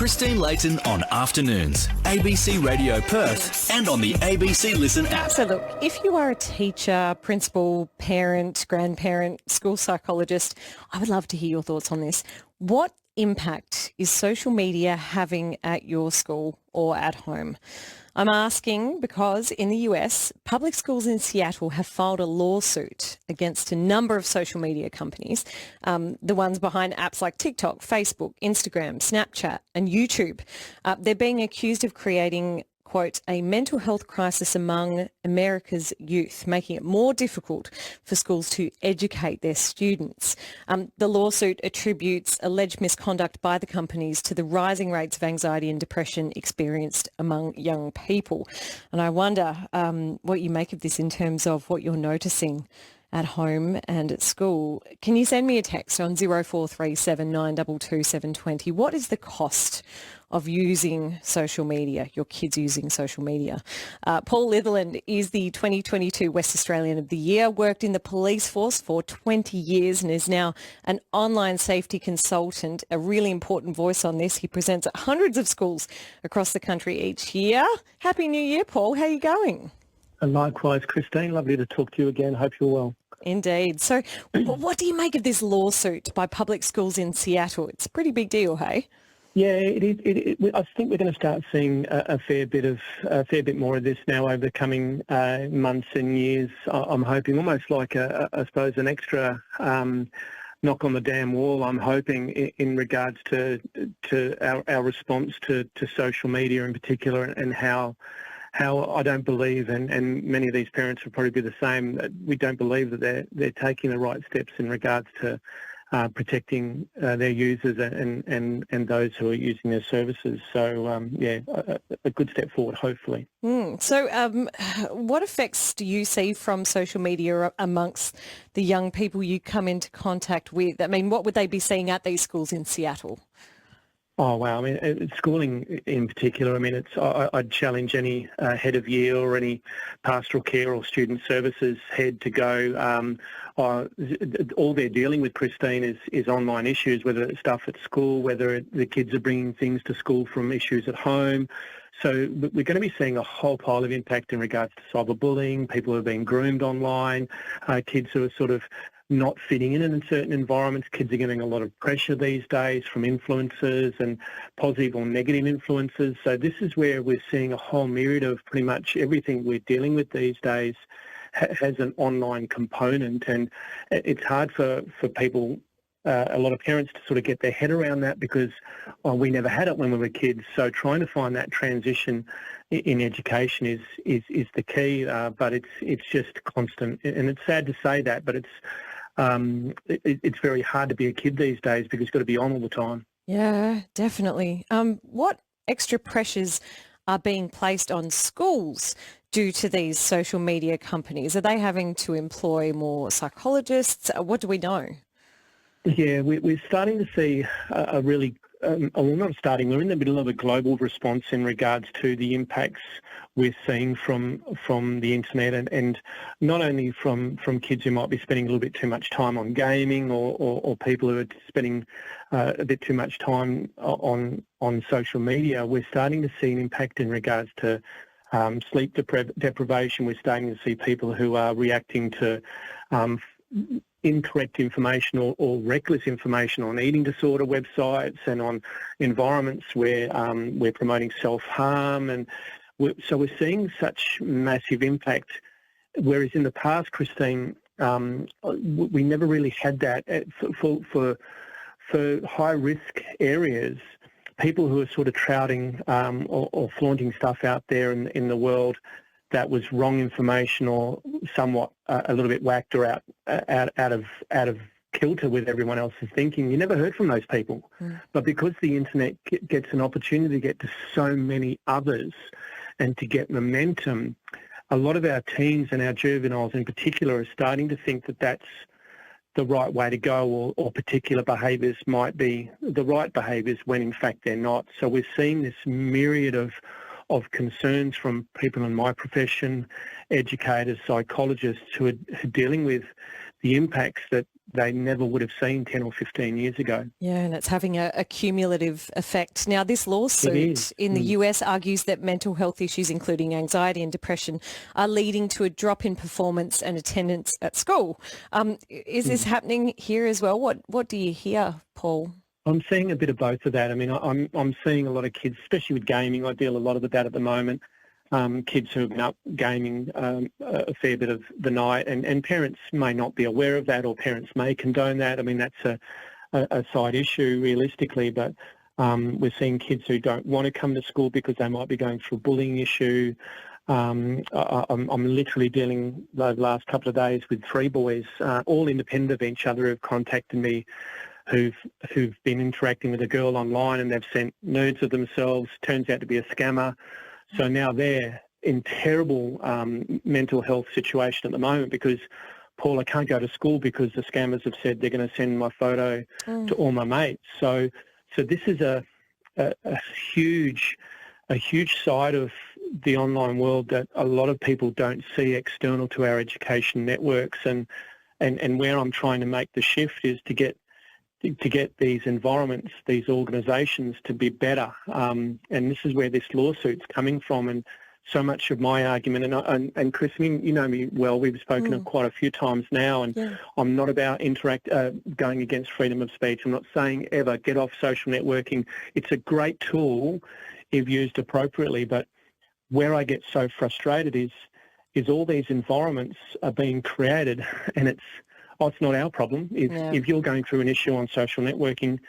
Christine Layton on Afternoons, ABC Radio Perth and on the ABC Listen app. So look, if you are a teacher, principal, parent, grandparent, school psychologist, I would love to hear your thoughts on this. What impact is social media having at your school or at home? I'm asking because in the US, public schools in Seattle have filed a lawsuit against a number of social media companies, the ones behind apps like TikTok, Facebook, Instagram, Snapchat and YouTube. They're being accused of creating, quote, a mental health crisis among America's youth, making it more difficult for schools to educate their students. The lawsuit attributes alleged misconduct by the companies to the rising rates of anxiety and depression experienced among young people. And I wonder what you make of this in terms of what you're noticing at home and at school. Can you send me a text on 0437 922 720? What is the cost of using social media, your kids using social media? Paul Litherland is the 2022 West Australian of the Year, worked in the police force for 20 years and is now an online safety consultant, a really important voice on this. He presents at hundreds of schools across the country each year. Happy New Year, Paul. How are you going? And likewise, Christine. Lovely to talk to you again. Hope you're well. Indeed. So what do you make of this lawsuit by public schools in Seattle? It's a pretty big deal, hey? Yeah, it is. I think we're going to start seeing a fair bit more of this now over the coming months and years. I'm hoping almost like I suppose an extra knock on the damn wall. I'm hoping in regards to our response to social media in particular, and how I don't believe, and many of these parents will probably be the same, that we don't believe that they're taking the right steps in regards to protecting their users and those who are using their services. So, a good step forward, hopefully. So what effects do you see from social media amongst the young people you come into contact with? I mean, what would they be seeing at these schools in Seattle? Oh, wow. I mean, schooling in particular, I mean, I'd challenge any head of year or any pastoral care or student services head to go, all they're dealing with, Christine, is online issues, whether it's stuff at school, whether the kids are bringing things to school from issues at home. So we're going to be seeing a whole pile of impact in regards to cyberbullying, people who are being groomed online, kids who are sort of not fitting in certain environments. Kids are getting a lot of pressure these days from influencers and positive or negative influences. So this is where we're seeing a whole myriad of pretty much everything we're dealing with these days has an online component, and it's hard for people, a lot of parents, to sort of get their head around that because we never had it when we were kids. So trying to find that transition in education is the key, but it's just constant, and it's sad to say that, but it's very hard to be a kid these days because you've got to be on all the time. Yeah, definitely. What extra pressures are being placed on schools due to these social media companies? Are they having to employ more psychologists? What do we know? Yeah, we're starting to see a really, we're not starting, we're in the middle of a global response in regards to the impacts we're seeing from the internet, and not only from kids who might be spending a little bit too much time on gaming or people who are spending a bit too much time on social media. We're starting to see an impact in regards to sleep deprivation. We're starting to see people who are reacting to incorrect information or reckless information on eating disorder websites and on environments where we're promoting self-harm. And so we're seeing such massive impact, whereas in the past, Christine, we never really had that. For high-risk areas, people who are sort of touting or flaunting stuff out there in the world that was wrong information or somewhat a little bit whacked or out of kilter with everyone else's thinking, you never heard from those people. But because the internet gets an opportunity to get to so many others and to get momentum, a lot of our teens and our juveniles in particular are starting to think that that's the right way to go, or particular behaviours might be the right behaviours when in fact they're not. So we're seeing this myriad of concerns from people in my profession, educators, psychologists who are dealing with the impacts that they never would have seen 10 or 15 years ago. Yeah, and it's having a cumulative effect. Now, this It lawsuit is. in the US argues that mental health issues, including anxiety and depression, are leading to a drop in performance and attendance at school. Is this happening here as well? What do you hear, Paul? I'm seeing a bit of both of that. I mean, I'm seeing a lot of kids, especially with gaming. I deal a lot with that at the moment. Kids who have been up gaming a fair bit of the night, and parents may not be aware of that, or parents may condone that. I mean, that's a side issue realistically, but we're seeing kids who don't want to come to school because they might be going through a bullying issue. I'm literally dealing the last couple of days with 3 boys, all independent of each other, who've contacted me, who've been interacting with a girl online, and they've sent nudes of themselves. Turns out to be a scammer. So now they're in terrible mental health situation at the moment because, Paul, I can't go to school because the scammers have said they're going to send my photo to all my mates. So this is a huge side of the online world that a lot of people don't see external to our education networks, and where I'm trying to make the shift is to get these environments, these organisations to be better. And this is where this lawsuit's coming from. And so much of my argument, and Christine, you know me well, we've spoken quite a few times now, and I'm not about going against freedom of speech. I'm not saying ever get off social networking. It's a great tool if used appropriately, but where I get so frustrated is all these environments are being created, and it's not our problem. If you're going through an issue on social networking,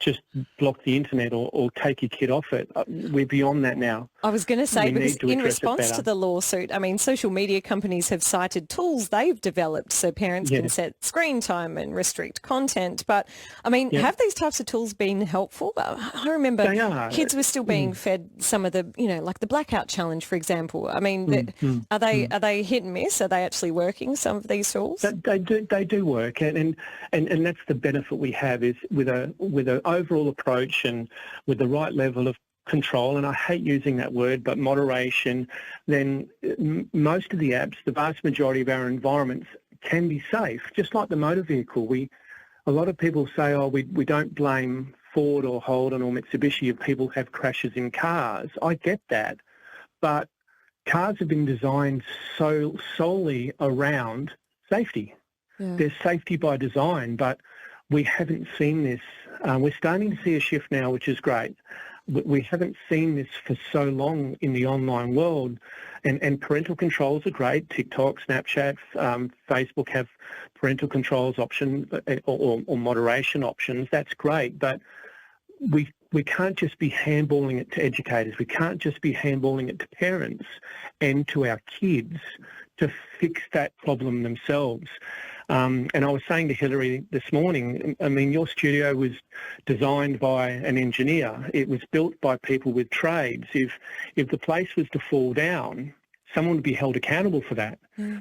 just block the internet or take your kid off it. We're beyond that now. I was going to say, because in response to better. the lawsuit, I mean, social media companies have cited tools they've developed so parents can set screen time and restrict content. But, I mean, have these types of tools been helpful? I remember kids were still being fed some of the, like the blackout challenge, for example. I mean, are they hit and miss? Are they actually working, some of these tools? They do work, and that's the benefit we have is with a overall approach and with the right level of control, and I hate using that word, but moderation, then most of the apps, the vast majority of our environments can be safe, just like the motor vehicle. A lot of people say, we don't blame Ford or Holden or Mitsubishi if people have crashes in cars. I get that, but cars have been designed so solely around safety. There's safety by design, but we haven't seen this. We're starting to see a shift now, which is great. We haven't seen this for so long in the online world, and parental controls are great. TikTok, Snapchat, Facebook have parental controls options or moderation options. That's great, but we can't just be handballing it to educators. We can't just be handballing it to parents and to our kids to fix that problem themselves. And I was saying to Hillary this morning, I mean, your studio was designed by an engineer. It was built by people with trades. If the place was to fall down, someone would be held accountable for that.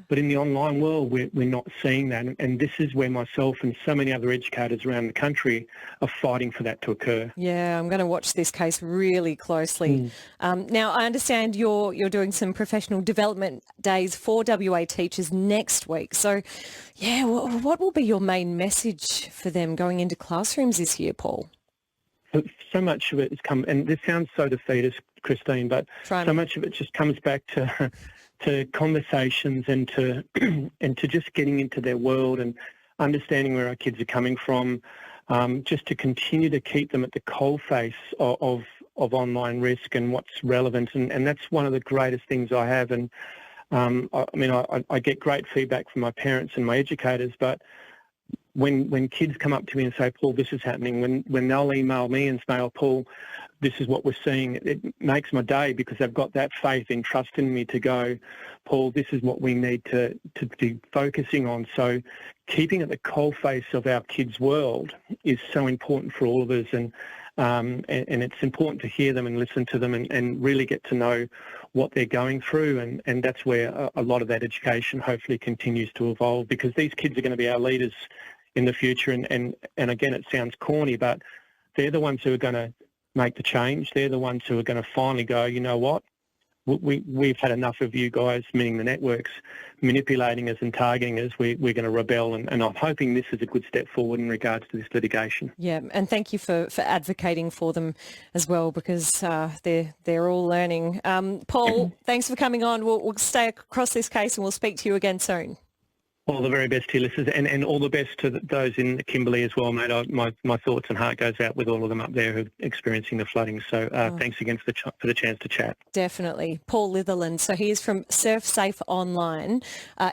But in the online world, we're not seeing that. And this is where myself and so many other educators around the country are fighting for that to occur. Yeah, I'm going to watch this case really closely. Now, I understand you're doing some professional development days for WA teachers next week. So, yeah, what will be your main message for them going into classrooms this year, Paul? So much of it has come, and this sounds so defeatist, Christine, but so much of it just comes back to conversations and to just getting into their world and understanding where our kids are coming from, just to continue to keep them at the coalface of online risk and what's relevant, and that's one of the greatest things I have. And I get great feedback from my parents and my educators, but when kids come up to me and say, Paul, this is happening, when they'll email me and say, Paul, this is what we're seeing, it makes my day because they've got that faith in trusting me to go, Paul, this is what we need to be focusing on. So keeping at the coalface of our kids' world is so important for all of us, and it's important to hear them and listen to them and really get to know what they're going through, and that's where a lot of that education hopefully continues to evolve, because these kids are going to be our leaders in the future, and again, it sounds corny, but they're the ones who are going to make the change. They're the ones who are going to finally go, you know what, we've had enough of you guys, meaning the networks, manipulating us and targeting us. We're going to rebel, and I'm hoping this is a good step forward in regards to this litigation. Yeah, and thank you for advocating for them as well, because they're all learning. Paul, thanks for coming on. We'll stay across this case and we'll speak to you again soon. All the very best to your listeners, and all the best to those in Kimberley as well, mate. My thoughts and heart goes out with all of them up there who are experiencing the flooding. So thanks again for the chance to chat. Definitely. Paul Litherland. So he is from Surf Safe Online.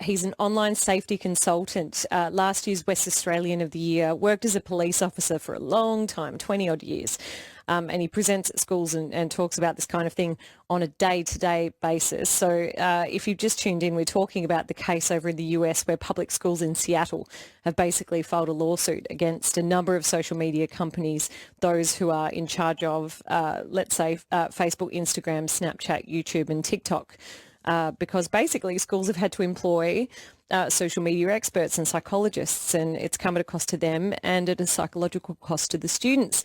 He's an online safety consultant. Last year's West Australian of the Year, worked as a police officer for a long time, 20-odd years. And he presents at schools and talks about this kind of thing on a day-to-day basis. So if you've just tuned in, we're talking about the case over in the US where public schools in Seattle have basically filed a lawsuit against a number of social media companies, those who are in charge of, let's say, Facebook, Instagram, Snapchat, YouTube and TikTok. Because basically schools have had to employ social media experts and psychologists, and it's come at a cost to them and at a psychological cost to the students.